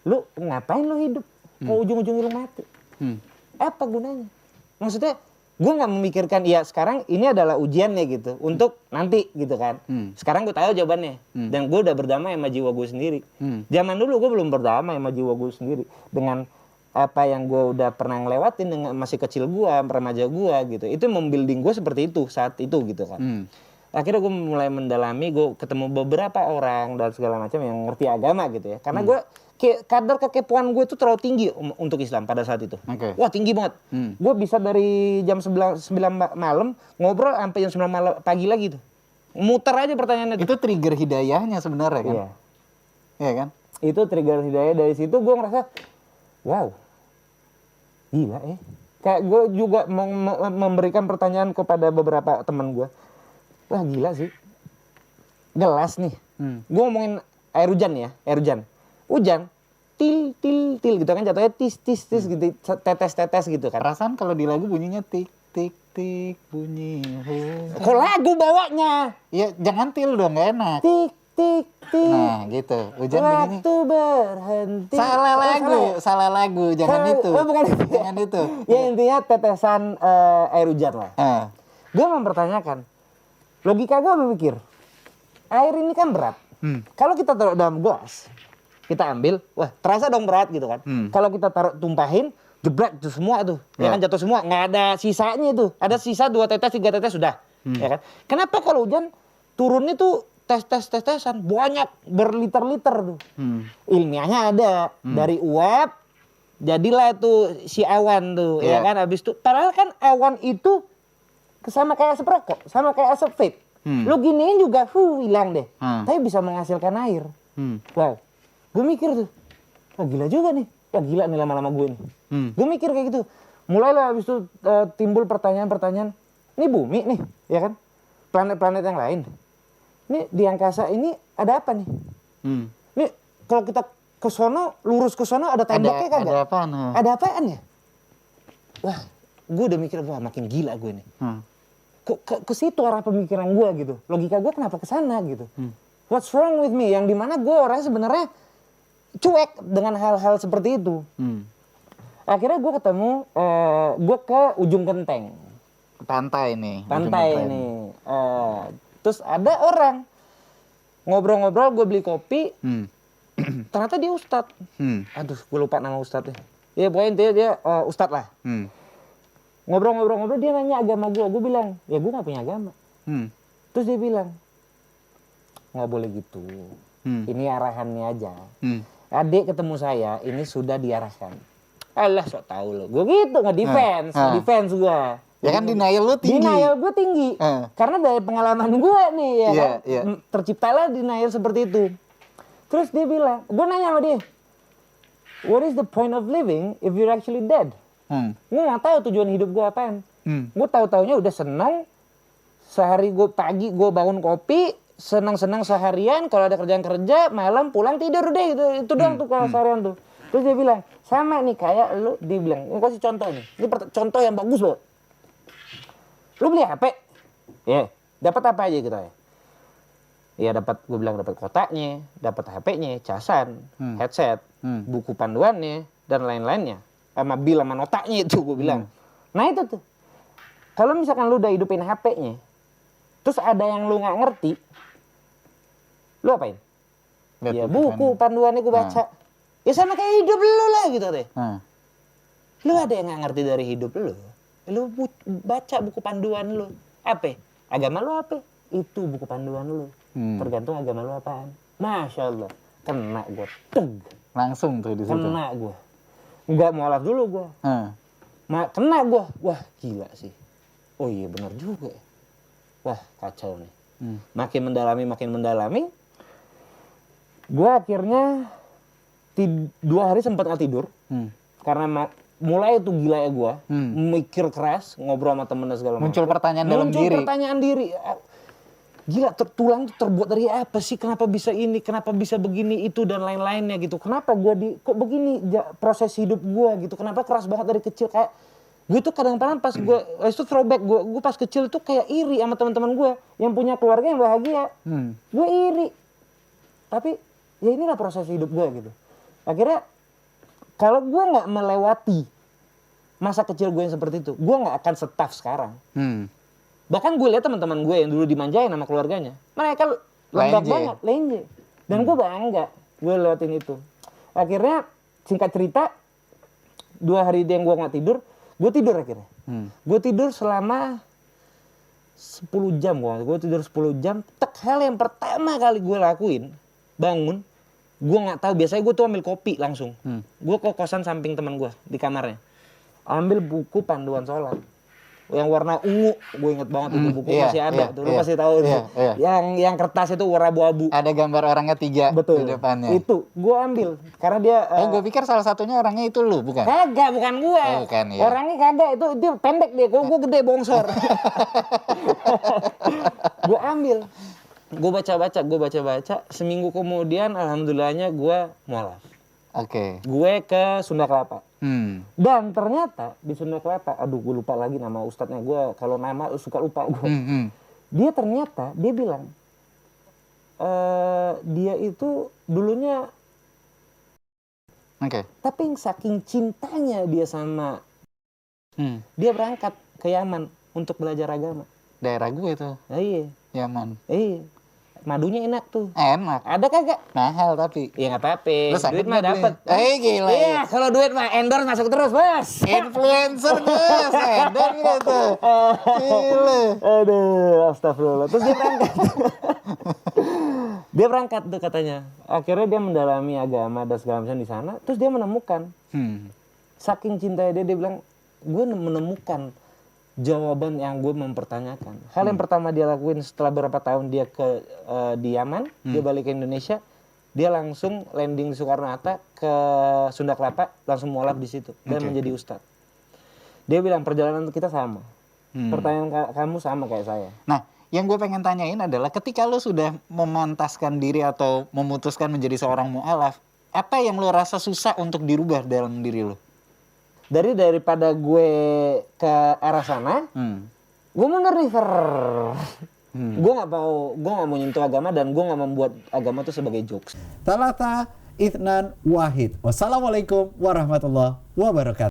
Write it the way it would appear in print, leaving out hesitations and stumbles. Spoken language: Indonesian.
lu ngapain lu hidup? Kok ujung-ujungnya lu mati? Apa gunanya? Maksudnya gue nggak memikirkan sekarang ini adalah ujiannya gitu untuk nanti gitu kan. Sekarang gue tahu jawabannya dan gue udah berdamai sama jiwa gue sendiri. Zaman dulu gue belum berdamai sama jiwa gue sendiri dengan apa yang gue udah pernah ngelewatin dengan masih kecil gue, remaja gue gitu. Itu membuilding gue seperti itu saat itu gitu kan. Akhirnya gue mulai mendalami, gue ketemu beberapa orang dan segala macam yang ngerti agama gitu ya. Karena gue kadar kekepoan gue itu terlalu tinggi untuk Islam pada saat itu. Wah tinggi banget. Gue bisa dari jam 9 malam ngobrol sampai jam 9 malam pagi lagi tuh. Muter aja pertanyaannya. Itu trigger hidayahnya sebenarnya kan? Iya kan? Itu trigger hidayah. Dari situ gue ngerasa, wow, gila ya. Kayak gue juga memberikan pertanyaan kepada beberapa teman gue. Wah gila sih. Gelas nih. Gue ngomongin air hujan ya, air hujan. Hujan, til gitu kan jatuhnya tis gitu, tetes gitu kan. Perasaan kalau di lagu bunyinya tik bunyi. Kok lagu bawanya? Ya jangan til dong, gak enak. Tik. Nah gitu, hujan begini. Waktu berhenti. Salah lagu, jangan itu. Bukan itu. Jangan itu. Ya intinya tetesan air hujan lah. Gue mempertanyakan, logika gue berpikir, air ini kan berat. Kalau kita taruh dalam gelas, kita ambil, wah terasa dong berat gitu kan. Kalau kita tumpahin, jebret itu semua tuh. Ya kan jatuh semua, nggak ada sisanya itu. Ada sisa 2 tetes, 3 tetes sudah. Ya kan. Kenapa kalau hujan turunnya tuh tetesan banyak berliter-liter tuh. Ilmiahnya ada dari uap jadilah tuh si awan tuh ya kan. Habis itu padahal kan awan itu sama kayak asap rokok, sama kayak asap vape. Lu giniin juga hilang deh. Tapi bisa menghasilkan air. Wow. Gue mikir tuh, wah gila juga nih. Wah gila nih lama-lama gue nih. Gue mikir kayak gitu. Mulailah habis itu timbul pertanyaan-pertanyaan. Ini bumi nih, ya kan? Planet-planet yang lain. Ini di angkasa ini ada apa nih? Ini kalau kita ke sono, lurus ke sono ada temboknya kagak? Ada apaan? Ada apaan ya? Wah, gue udah mikir, wah makin gila gue nih. Kok ke situ arah pemikiran gue gitu. Logika gue kenapa ke sana gitu. What's wrong with me? Yang dimana gue orangnya sebenarnya cuek dengan hal-hal seperti itu. Akhirnya gue ketemu, gue ke ujung genteng. Pantai nih. Pantai ini. Terus ada orang ngobrol-ngobrol, gue beli kopi. Ternyata dia ustadz. Aduh, gue lupa nama ustadznya. Ya pokoknya dia ustadz lah. Ngobrol-ngobrol dia nanya agama gue. Gue bilang, ya gue gak punya agama. Terus dia bilang, nggak boleh gitu. Ini arahannya aja. Adik ketemu saya, ini sudah diarahkan. Alah, sok tahu lo. Gue gitu nge-defense gue. Ya kan denial lu tinggi. Denial gue tinggi. Karena dari pengalaman gue nih ya kan. Terciptalah denial seperti itu. Terus dia bilang, gue nanya sama dia, what is the point of living if you're actually dead? Gue nggak tahu tujuan hidup gue apaan. Gue tahu-taunya udah senang. Sehari gue pagi gue bangun kopi, senang-senang seharian. Kalau ada kerjaan kerja, malam pulang tidur deh gitu. Itu doang tuh kalau seharian tuh. Terus dia bilang, sama nih kayak lu. Dia bilang, gue kasih contoh nih. Ini contoh yang bagus loh. Lu beli HP, ya dapat apa aja gitu ya? Ya dapat, gue bilang dapat kotaknya, dapat HP-nya, casan, headset, buku panduannya dan lain-lainnya, sama bil sama notanya itu gue bilang. Nah itu tuh, kalau misalkan lu udah hidupin HP-nya, terus ada yang lu nggak ngerti, lu apain? Ya buku panduannya gue baca. Ya sama kayak hidup lu lah gitu deh. Lu ada yang nggak ngerti dari hidup lu? Lu baca buku panduan lu. Apa? Agama lu apa? Itu buku panduan lu. Tergantung agama lu apaan. Masya Allah. Kena gue. Langsung tuh di situ. Kena gue. Nggak mualaf dulu gue. Kena gue. Wah gila sih. Oh iya benar juga. Wah kacau nih. Makin mendalami. Gue akhirnya 2 hari sempat nggak tidur. Karena mulai tuh gila ya gue, mikir keras, ngobrol sama temen dan segala macam. Muncul pertanyaan dalam diri. Muncul pertanyaan diri. Gila, tulang tuh terbuat dari apa sih? Kenapa bisa ini? Kenapa bisa begini itu dan lain-lainnya gitu? Kenapa gue kok begini proses hidup gue gitu? Kenapa keras banget dari kecil? Kayak gue tuh kadang-kadang pas gue itu throwback gue pas kecil tuh kayak iri sama teman-teman gue yang punya keluarga yang bahagia. Gue iri. Tapi ya inilah proses hidup gue gitu. Akhirnya Kalau gue nggak melewati masa kecil gue yang seperti itu, gue nggak akan setaf sekarang. Bahkan gue lihat teman-teman gue yang dulu dimanjain sama keluarganya, mereka lembek banget, lenje. Dan gue bangga, gue lewatin itu. Akhirnya singkat cerita, 2 hari dia yang gue nggak tidur, gue tidur akhirnya. Gue tidur selama 10 jam, gue tidur 10 jam. Hal yang pertama kali gue lakuin, bangun, gue nggak tahu, biasanya gue tuh ambil kopi langsung. Gue ke kosan samping teman gue di kamarnya, ambil buku panduan sholat yang warna ungu, gue inget banget itu buku masih ada, tuh lu pasti tahu itu. Yang kertas itu warna abu-abu. Ada gambar orangnya 3 betul, di depannya. Itu gue ambil karena dia. Gue pikir salah satunya orangnya itu lu, bukan? Kagak, bukan gue. Bukan, ya. Orangnya kagak, itu pendek dia, gue gede bongsor. Gue ambil, gue baca, seminggu kemudian alhamdulillahnya gue mualaf. Gue ke Sunda Kelapa. Dan ternyata di Sunda Kelapa, aduh gue lupa lagi nama ustadznya, gue kalau nama suka lupa gue. Dia ternyata, dia bilang, dia itu dulunya, tapi saking cintanya dia sama, dia berangkat ke Yaman untuk belajar agama. Daerah gue itu. Iya. Yaman. Iya. Madunya enak tuh. Enak. Ada kagak? Mahal tapi. Ya nggak apa-apa. Duit mah dapat. Gila. Iya, kalau duit mah endorse masuk terus, Bos. Influencer guys, endorse gitu. Gila. Aduh, astagfirullah. Terus dia berangkat. Dia berangkat tuh katanya. Akhirnya dia mendalami agama dan segala macam di sana. Terus dia menemukan. Saking cintanya dia bilang, gue menemukan jawaban yang gue mempertanyakan. Hal yang pertama dia lakuin setelah beberapa tahun dia di Yaman, dia balik ke Indonesia, dia langsung landing di Soekarno-Hatta ke Sunda Kelapa, langsung mualaf di situ dan menjadi ustadz. Dia bilang perjalanan kita sama, pertanyaan kamu sama kayak saya. Nah, yang gue pengen tanyain adalah ketika lo sudah memantaskan diri atau memutuskan menjadi seorang mualaf, apa yang lo rasa susah untuk dirubah dalam diri lo? Daripada gue ke arah sana, gue mundur nih, gue nggak mau nyentuh agama dan gue nggak membuat agama itu sebagai jokes. Talata Ithnan Wahid. Wassalamualaikum warahmatullahi wabarakatuh.